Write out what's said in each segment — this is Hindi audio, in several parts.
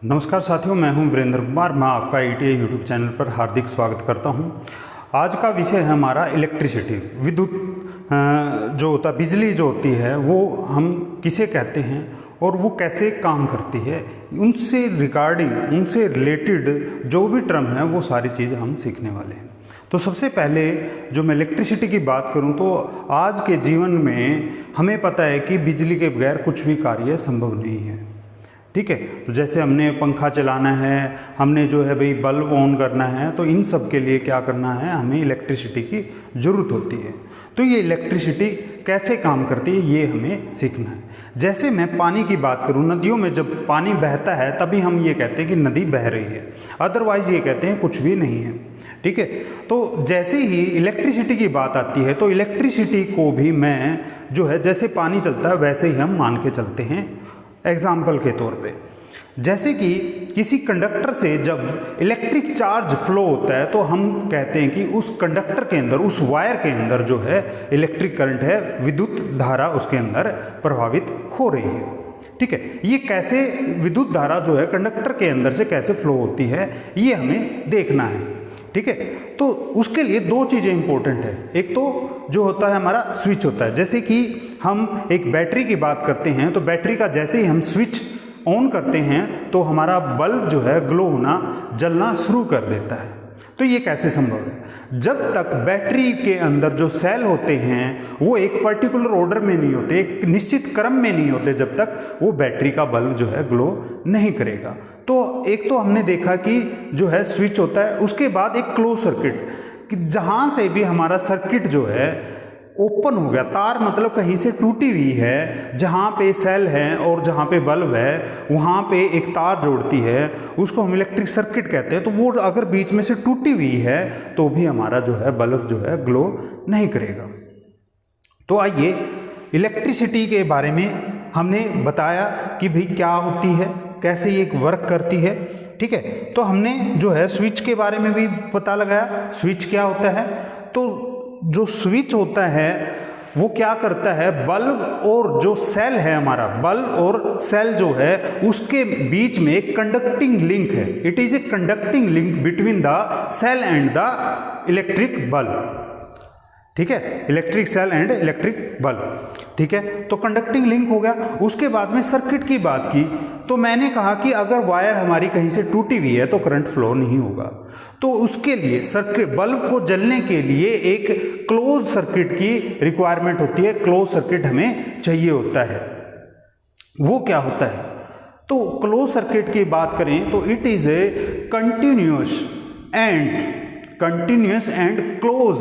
नमस्कार साथियों, मैं हूं वीरेंद्र कुमार। मैं आपका ITI यूट्यूब चैनल पर हार्दिक स्वागत करता हूं। आज का विषय है हमारा इलेक्ट्रिसिटी, विद्युत जो होता है, बिजली जो होती है वो हम किसे कहते हैं और वो कैसे काम करती है, उनसे रिगार्डिंग, उनसे रिलेटेड जो भी टर्म है वो सारी चीज़ हम सीखने वाले हैं। तो सबसे पहले जो मैं इलेक्ट्रिसिटी की बात करूं तो आज के जीवन में हमें पता है कि बिजली के बगैर कुछ भी कार्य संभव नहीं है। ठीक है, तो जैसे हमने पंखा चलाना है, हमने जो है भाई बल्ब ऑन करना है, तो इन सब के लिए क्या करना है, हमें इलेक्ट्रिसिटी की ज़रूरत होती है। तो ये इलेक्ट्रिसिटी कैसे काम करती है ये हमें सीखना है। जैसे मैं पानी की बात करूँ, नदियों में जब पानी बहता है तभी हम ये कहते हैं कि नदी बह रही है, अदरवाइज़ ये कहते हैं कुछ भी नहीं है। ठीक है, तो जैसे ही इलेक्ट्रिसिटी की बात आती है तो इलेक्ट्रिसिटी को भी मैं जो है, जैसे पानी चलता है वैसे ही हम मान के चलते हैं। एग्जाम्पल के तौर पे, जैसे कि किसी कंडक्टर से जब इलेक्ट्रिक चार्ज फ्लो होता है तो हम कहते हैं कि उस कंडक्टर के अंदर, उस वायर के अंदर जो है इलेक्ट्रिक करंट है, विद्युत धारा उसके अंदर प्रभावित हो रही है। ठीक है, ये कैसे विद्युत धारा जो है कंडक्टर के अंदर से कैसे फ्लो होती है ये हमें देखना है। ठीक है, तो उसके लिए दो चीज़ें इंपॉर्टेंट है। एक तो जो होता है हमारा स्विच होता है। जैसे कि हम एक बैटरी की बात करते हैं तो बैटरी का जैसे ही हम स्विच ऑन करते हैं तो हमारा बल्ब जो है ग्लो होना, जलना शुरू कर देता है। तो ये कैसे संभव है? जब तक बैटरी के अंदर जो सेल होते हैं वो एक पर्टिकुलर ऑर्डर में नहीं होते, एक निश्चित क्रम में नहीं होते, जब तक वो बैटरी का बल्ब जो है ग्लो नहीं करेगा। तो एक तो हमने देखा कि जो है स्विच होता है, उसके बाद एक क्लोज सर्किट, कि जहाँ से भी हमारा सर्किट जो है ओपन हो गया, तार मतलब कहीं से टूटी हुई है, जहाँ पे सेल है और जहाँ पे बल्ब है वहाँ पे एक तार जोड़ती है, उसको हम इलेक्ट्रिक सर्किट कहते हैं। तो वो अगर बीच में से टूटी हुई है तो भी हमारा जो है बल्ब जो है ग्लो नहीं करेगा। तो आइए, इलेक्ट्रिसिटी के बारे में हमने बताया कि भाई क्या होती है, कैसे ये वर्क करती है। ठीक है, तो हमने जो है स्विच के बारे में भी पता लगाया, स्विच क्या होता है। तो जो स्विच होता है वो क्या करता है, बल्ब और जो सेल है हमारा, बल्ब और सेल जो है उसके बीच में एक कंडक्टिंग लिंक है। It is a conducting link between the cell and the electric bulb. ठीक है, electric cell and electric bulb. ठीक है, तो कंडक्टिंग लिंक हो गया। उसके बाद में सर्किट की बात की तो मैंने कहा कि अगर वायर हमारी कहीं से टूटी हुई है तो करंट फ्लो नहीं होगा। तो उसके लिए सर्किट, बल्ब को जलने के लिए एक क्लोज सर्किट की रिक्वायरमेंट होती है, क्लोज सर्किट हमें चाहिए होता है। वो क्या होता है? तो क्लोज सर्किट की बात करें तो it is A continuous and close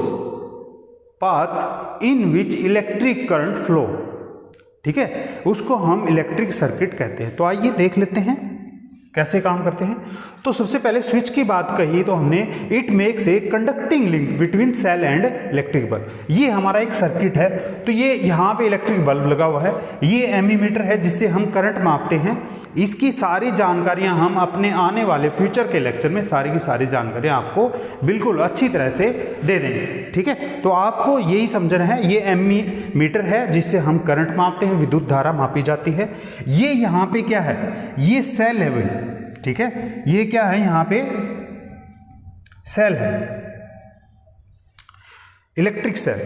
path in which electric current flow. ठीक है, उसको हम इलेक्ट्रिक सर्किट कहते हैं। तो आइए देख लेते हैं कैसे काम करते हैं। तो सबसे पहले स्विच की बात कही तो हमने it makes a conducting link between cell and electric bulb. ये हमारा एक सर्किट है। तो ये यहाँ पे इलेक्ट्रिक बल्ब लगा हुआ है, ये एमीमीटर है जिससे हम करंट मापते हैं। इसकी सारी जानकारियां हम अपने आने वाले फ्यूचर के लेक्चर में सारी की सारी जानकारियां आपको बिल्कुल अच्छी तरह से दे देंगे। ठीक है, तो आपको यही समझना है, ये एमीमीटर है जिससे हम करंट मापते हैं, विद्युत धारा मापी जाती है। ये यहाँ पे क्या है, ये सेल है भाई। ठीक है, ये क्या है, यहाँ पे सेल है, इलेक्ट्रिक सेल,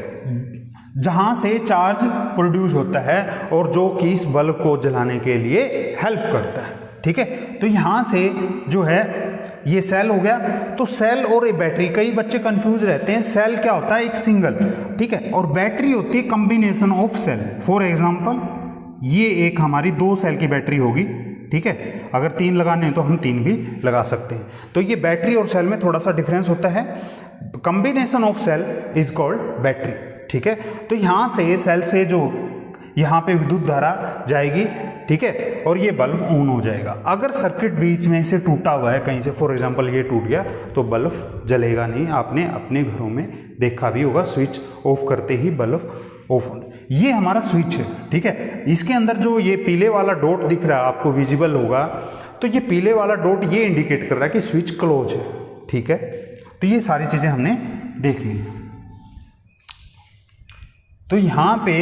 जहां से चार्ज प्रोड्यूस होता है और जो कि इस बल्ब को जलाने के लिए हेल्प करता है। ठीक है, तो यहां से जो है ये सेल हो गया। तो सेल और एक बैटरी, कई बच्चे कंफ्यूज रहते हैं, सेल क्या होता है, एक सिंगल, ठीक है, और बैटरी होती है combination of cell. For example ये एक हमारी 2 सेल की बैटरी होगी। ठीक है, अगर 3 लगाने हैं तो हम 3 भी लगा सकते हैं। तो ये बैटरी और सेल में थोड़ा सा डिफरेंस होता है। Combination of cell is called battery. ठीक है, तो यहाँ से सेल से जो यहाँ पे विद्युत धारा जाएगी, ठीक है, और ये बल्ब ऑन हो जाएगा। अगर सर्किट बीच में से टूटा हुआ है कहीं से, फॉर एग्जांपल ये टूट गया, तो बल्ब जलेगा नहीं। आपने अपने घरों में देखा भी होगा, स्विच ऑफ करते ही बल्ब ऑफ होने। ये हमारा स्विच है। ठीक है, इसके अंदर जो ये पीले वाला डॉट दिख रहा है आपको विजिबल होगा, तो ये पीले वाला डॉट ये इंडिकेट कर रहा है कि स्विच क्लोज है। ठीक है, तो ये सारी चीजें हमने देख ली। तो यहां पे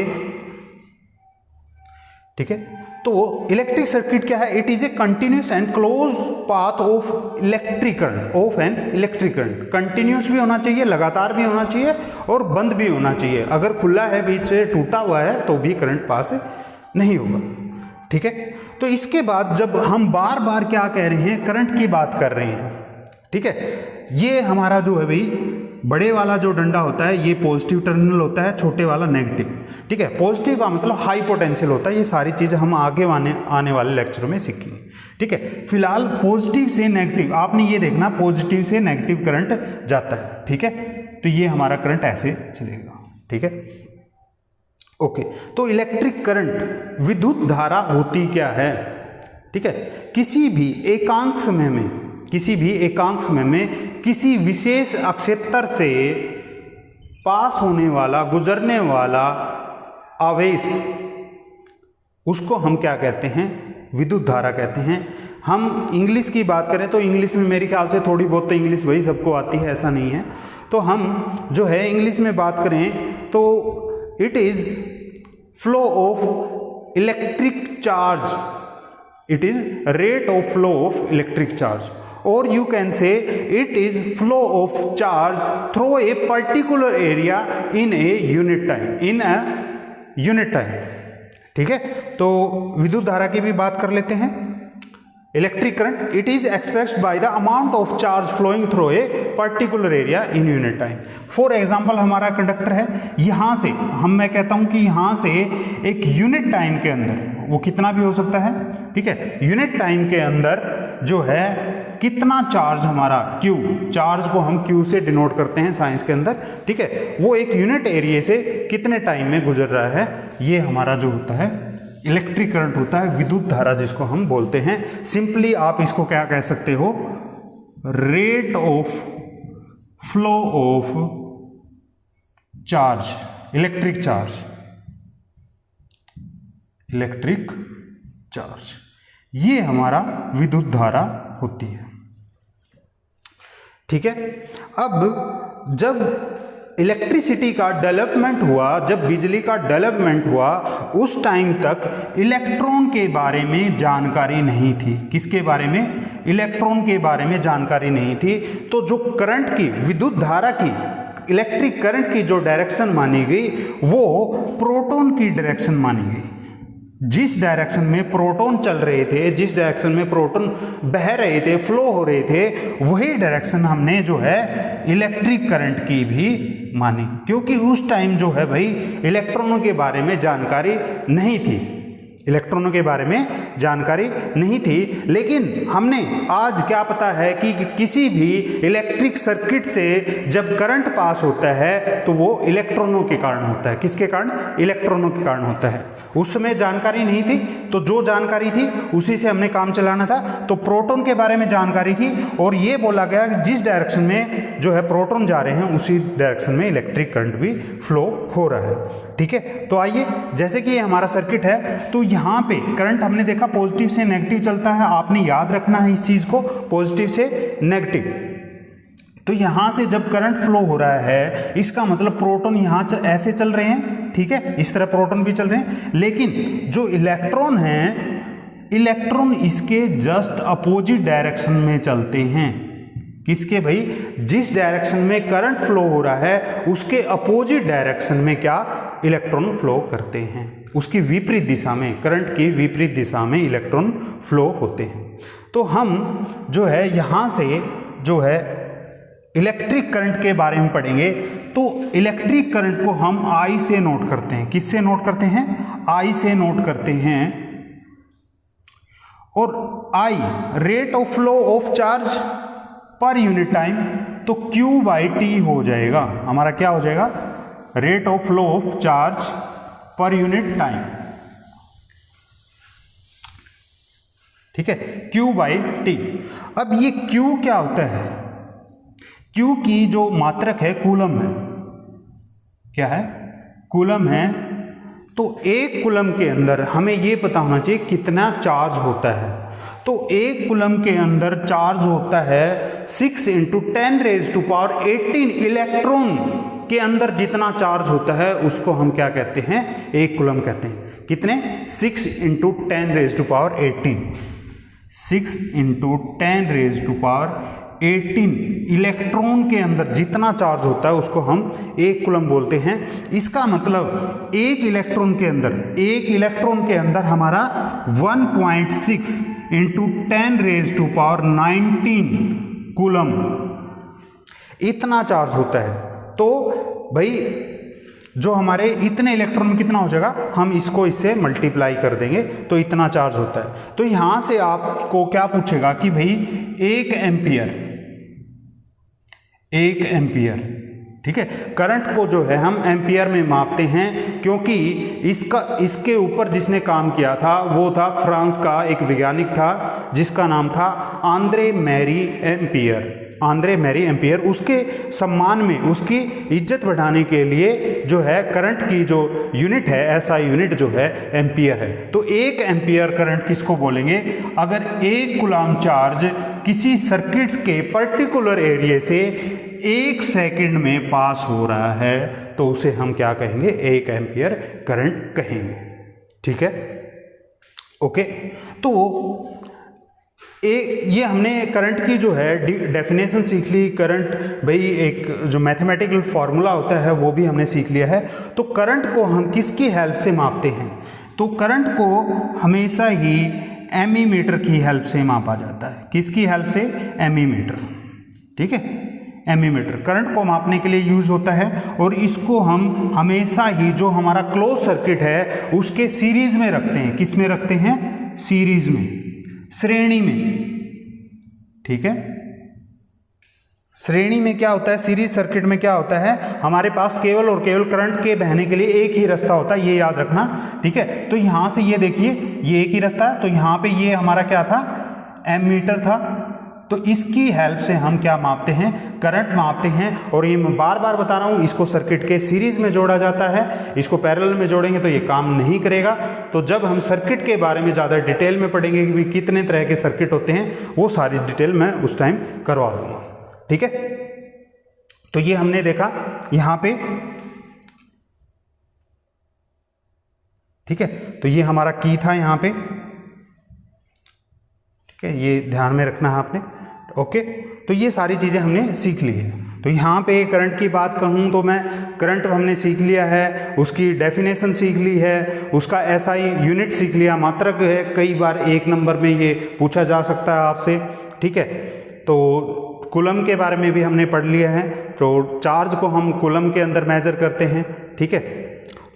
ठीक है, तो इलेक्ट्रिक सर्किट क्या है? It is a continuous and close path of electric current, of an electric current. Continuous भी होना चाहिए, लगातार भी होना चाहिए और बंद भी होना चाहिए। अगर खुला है, बीच से टूटा हुआ है, तो भी करंट पास नहीं होगा। ठीक है, तो इसके बाद जब हम बार बार क्या कह रहे हैं, करंट की बात कर रहे हैं, ठीक है, ये हमारा जो है भाई बड़े वाला जो डंडा होता है ये पॉजिटिव टर्मिनल होता है, छोटे वाला नेगेटिव। ठीक है, पॉजिटिव का मतलब हाई पोटेंशियल होता है। ये सारी चीज़ें हम आगे आने वाले लेक्चरों में सीखेंगे। ठीक है, फिलहाल पॉजिटिव से नेगेटिव, आपने ये देखना पॉजिटिव से नेगेटिव करंट जाता है। ठीक है, तो ये हमारा करंट ऐसे चलेगा। ठीक है, ओके। तो इलेक्ट्रिक करंट, विद्युत धारा होती क्या है? ठीक है, किसी भी एकांक समय में किसी विशेष अक्षेत्र से पास होने वाला, गुजरने वाला आवेश, उसको हम क्या कहते हैं? विद्युत धारा कहते हैं। हम इंग्लिश की बात करें तो इंग्लिश में मेरे ख्याल से थोड़ी बहुत तो इंग्लिश भाई सबको आती है, ऐसा नहीं है। तो हम जो है इंग्लिश में बात करें तो it is flow of electric charge, it is rate of flow of electric charge, or you can say it is flow of charge through a particular area in a unit time, ठीक है। तो विद्युत धारा की भी बात कर लेते हैं। Electric current, it is expressed by the amount of charge flowing through a particular area in unit time. For example हमारा कंडक्टर है, यहां से मैं कहता हूं कि यहां से एक यूनिट टाइम के अंदर, वो कितना भी हो सकता है, ठीक है, यूनिट टाइम के अंदर जो है कितना चार्ज हमारा Q, चार्ज को हम Q से डिनोट करते हैं साइंस के अंदर। ठीक है, वो एक यूनिट एरिया से कितने टाइम में गुजर रहा है, ये हमारा जो होता है इलेक्ट्रिक करंट होता है, विद्युत धारा जिसको हम बोलते हैं। सिंपली आप इसको क्या कह सकते हो? Rate of flow of charge, electric charge, ये हमारा विद्युत धारा होती है। ठीक है, अब जब इलेक्ट्रिसिटी का डेवलपमेंट हुआ, जब बिजली का डेवलपमेंट हुआ, उस टाइम तक इलेक्ट्रॉन के बारे में जानकारी नहीं थी। किसके बारे में? इलेक्ट्रॉन के बारे में जानकारी नहीं थी। तो जो करंट की, विद्युत धारा की, इलेक्ट्रिक करंट की जो डायरेक्शन मानी गई वो प्रोटॉन की डायरेक्शन मानी गई। जिस डायरेक्शन में प्रोटॉन चल रहे थे, जिस डायरेक्शन में प्रोटॉन बह रहे थे, फ्लो हो रहे थे, वही डायरेक्शन हमने जो है इलेक्ट्रिक करंट की भी मानी, क्योंकि उस टाइम जो है भाई इलेक्ट्रॉनों के बारे में जानकारी नहीं थी, इलेक्ट्रॉनों के बारे में जानकारी नहीं थी। लेकिन हमने आज क्या पता है कि किसी भी इलेक्ट्रिक सर्किट से जब करंट पास होता है तो वो इलेक्ट्रॉनों के कारण होता है। किसके कारण? इलेक्ट्रॉनों के कारण होता है। उस समय जानकारी नहीं थी, तो जो जानकारी थी उसी से हमने काम चलाना था। तो प्रोटॉन के बारे में जानकारी थी और ये बोला गया कि जिस डायरेक्शन में जो है प्रोटॉन जा रहे हैं उसी डायरेक्शन में इलेक्ट्रिक करंट भी फ्लो हो रहा है। ठीक है, तो आइए, जैसे कि ये हमारा सर्किट है, तो यहाँ पे करंट हमने देखा पॉजिटिव से नेगेटिव चलता है। आपने याद रखना है इस चीज़ को, पॉजिटिव से नेगेटिव। तो यहाँ से जब करंट फ्लो हो रहा है, इसका मतलब प्रोटॉन यहाँ ऐसे चल रहे हैं, ठीक है, इस तरह प्रोटॉन भी चल रहे हैं। लेकिन जो इलेक्ट्रॉन हैं, इलेक्ट्रॉन इसके जस्ट अपोजिट डायरेक्शन में चलते हैं। किसके भाई? जिस डायरेक्शन में करंट फ्लो हो रहा है उसके अपोजिट डायरेक्शन में क्या इलेक्ट्रॉन फ्लो करते हैं, उसकी विपरीत दिशा में, करंट की विपरीत दिशा में इलेक्ट्रॉन फ्लो होते हैं। तो हम जो है यहाँ से जो है इलेक्ट्रिक करंट के बारे में पढ़ेंगे। तो इलेक्ट्रिक करंट को हम I से नोट करते हैं। किससे नोट करते हैं? I से नोट करते हैं। और I rate of flow of charge per unit time, तो Q/T हो जाएगा। हमारा क्या हो जाएगा? Rate of flow of charge per unit time. ठीक है, Q/T। अब ये Q क्या होता है? Q की जो मात्रक है कूलम है। क्या है? कूलम है। तो एक कूलम के अंदर हमें ये पता होना चाहिए कितना चार्ज होता है। तो एक कूलम के अंदर चार्ज होता है 6 × 10⁻18 इलेक्ट्रॉन के अंदर जितना चार्ज होता है उसको हम क्या कहते हैं? एक कूलम कहते हैं। कितने 6 × 10⁻18 6 × 10⁻18 इलेक्ट्रॉन के अंदर जितना चार्ज होता है उसको हम 1 कूलम बोलते हैं। इसका मतलब एक इलेक्ट्रॉन के अंदर हमारा 1.6 × 10⁻19 कूलम इतना चार्ज होता है। तो भाई जो हमारे इतने इलेक्ट्रॉन में कितना हो जाएगा, हम इसको इससे मल्टीप्लाई कर देंगे तो इतना चार्ज होता है। तो यहां से आपको क्या पूछेगा कि भाई 1 एम्पियर, ठीक है, करंट को जो है हम एम्पियर में मापते हैं, क्योंकि इसके ऊपर जिसने काम किया था वो था फ्रांस का एक वैज्ञानिक था जिसका नाम था आंद्रे मैरी एम्पियर। उसके सम्मान में, उसकी इज्जत बढ़ाने के लिए जो है करंट की जो यूनिट है, ऐसा यूनिट जो है एम्पियर है। तो 1 एम्पियर करंट किसको बोलेंगे? अगर 1 कूलम चार्ज किसी सर्किट के पर्टिकुलर एरिया से 1 सेकंड में पास हो रहा है तो उसे हम क्या कहेंगे? 1 एम्पियर करंट कहेंगे। ठीक है, ओके। तो ये हमने करंट की जो है डेफिनेशन सीख ली। करंट भाई एक जो मैथमेटिकल फॉर्मूला होता है वो भी हमने सीख लिया है। तो करंट को हम किसकी हेल्प से मापते हैं? तो करंट को हमेशा ही एमीमीटर की हेल्प से मापा जाता है। किसकी हेल्प से? एमीमीटर। ठीक है, एमीमीटर करंट को मापने के लिए यूज होता है और इसको हम हमेशा ही जो हमारा क्लोज सर्किट है उसके सीरीज में रखते हैं। किस में रखते हैं? सीरीज में, श्रेणी में। ठीक है, श्रेणी में क्या होता है? सीरीज सर्किट में क्या होता है? हमारे पास केवल और केवल करंट के बहने के लिए एक ही रास्ता होता है, ये याद रखना। ठीक है, तो यहां से ये देखिए, ये एक ही रास्ता है। तो यहां पे ये हमारा क्या था? एमीमीटर था। तो इसकी हेल्प से हम क्या मापते हैं? करंट मापते हैं। और ये मैं बार बार बता रहा हूं, इसको सर्किट के सीरीज में जोड़ा जाता है। इसको पैरेलल में जोड़ेंगे तो ये काम नहीं करेगा। तो जब हम सर्किट के बारे में ज़्यादा डिटेल में पढ़ेंगे कि भी कितने तरह के सर्किट होते हैं, वो सारी डिटेल मैं उस टाइम करवा दूंगा। ठीक है, तो ये हमने देखा यहां पे। ठीक है, तो ये हमारा की था यहां पे। ठीक है, ये ध्यान में रखना है आपने। ओके, तो ये सारी चीज़ें हमने सीख ली है। तो यहाँ पे करंट की बात कहूँ तो मैं करंट हमने सीख लिया है, उसकी डेफिनेशन सीख ली है, उसका एसआई यूनिट सीख लिया, मात्रक है। कई बार 1 नंबर में ये पूछा जा सकता है आपसे। ठीक है, तो कूलम के बारे में भी हमने पढ़ लिया है। तो चार्ज को हम कूलम के अंदर मेजर करते हैं। ठीक है,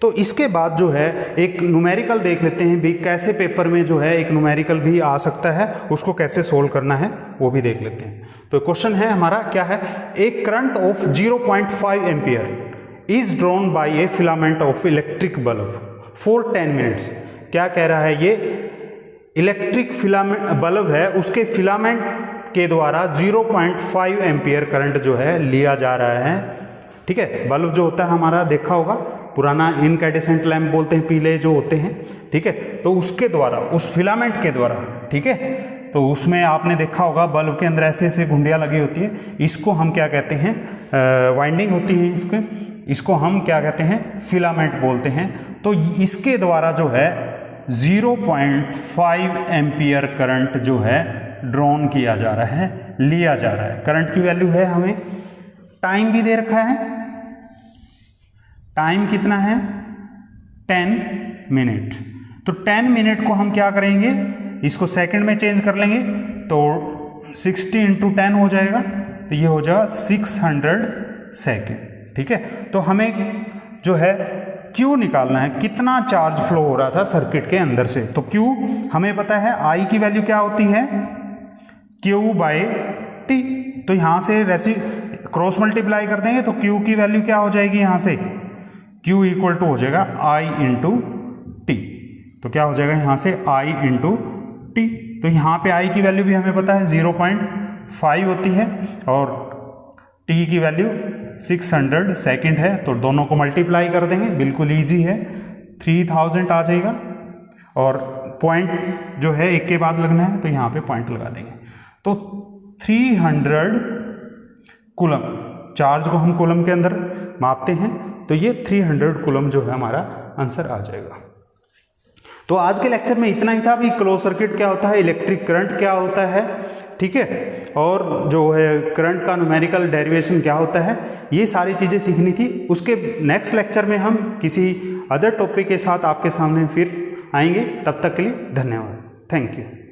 तो इसके बाद जो है एक न्यूमेरिकल देख लेते हैं भी, कैसे पेपर में जो है एक न्यूमेरिकल भी आ सकता है, उसको कैसे सोल्व करना है वो भी देख लेते हैं। तो क्वेश्चन है हमारा क्या है? एक current of 0.5 ampere is drawn by A filament of electric bulb for 10 minutes. क्या कह रहा है? ये इलेक्ट्रिक फिलामेंट बल्ब है, उसके फिलामेंट के द्वारा 0.5 एम्पियर करंट जो है लिया जा रहा है। ठीक है, बल्ब जो होता है हमारा देखा होगा, पुराना इनकैंडेसेंट लैंप बोलते हैं, पीले जो होते हैं। ठीक है, तो उसके द्वारा, उस फिलामेंट के द्वारा, ठीक है, तो उसमें आपने देखा होगा बल्ब के अंदर ऐसे ऐसे घुंडियाँ लगी होती है। इसको हम क्या कहते हैं? वाइंडिंग होती है इसको हम क्या कहते हैं? फिलामेंट बोलते हैं। तो इसके द्वारा जो है 0.5 एम्पियर करंट जो है ड्रॉन किया जा रहा है, लिया जा रहा है। करंट की वैल्यू है, हमें टाइम भी दे रखा है। टाइम कितना है? 10 मिनट। तो 10 मिनट को हम क्या करेंगे? इसको सेकंड में चेंज कर लेंगे तो 60 × 10 हो जाएगा। तो ये हो जाएगा 600 सेकेंड। ठीक है, तो हमें जो है Q निकालना है, कितना चार्ज फ्लो हो रहा था सर्किट के अंदर से। तो Q हमें पता है, I की वैल्यू क्या होती है? Q/T। तो यहां से क्रॉस मल्टीप्लाई कर देंगे तो Q की वैल्यू क्या हो जाएगी? यहां से Q = हो जाएगा I × T। तो क्या हो जाएगा यहां से? I × T। तो यहां पे I की वैल्यू भी हमें पता है 0.5 होती है और T की वैल्यू 600 सेकेंड है। तो दोनों को मल्टीप्लाई कर देंगे, बिल्कुल ईजी है, 3000 आ जाएगा। और पॉइंट जो है एक के बाद लगना है, तो यहाँ पे पॉइंट लगा देंगे। तो 300 कूलम, चार्ज को हम कूलम के अंदर मापते हैं, तो ये 300 कूलम जो है हमारा आंसर आ जाएगा। तो आज के लेक्चर में इतना ही था। अभी क्लोज सर्किट क्या होता है, इलेक्ट्रिक करंट क्या होता है, ठीक है, और जो है करंट का न्यूमेरिकल डेरिवेशन क्या होता है, ये सारी चीज़ें सीखनी थी। उसके नेक्स्ट लेक्चर में हम किसी अदर टॉपिक के साथ आपके सामने फिर आएंगे। तब तक के लिए धन्यवाद, थैंक यू।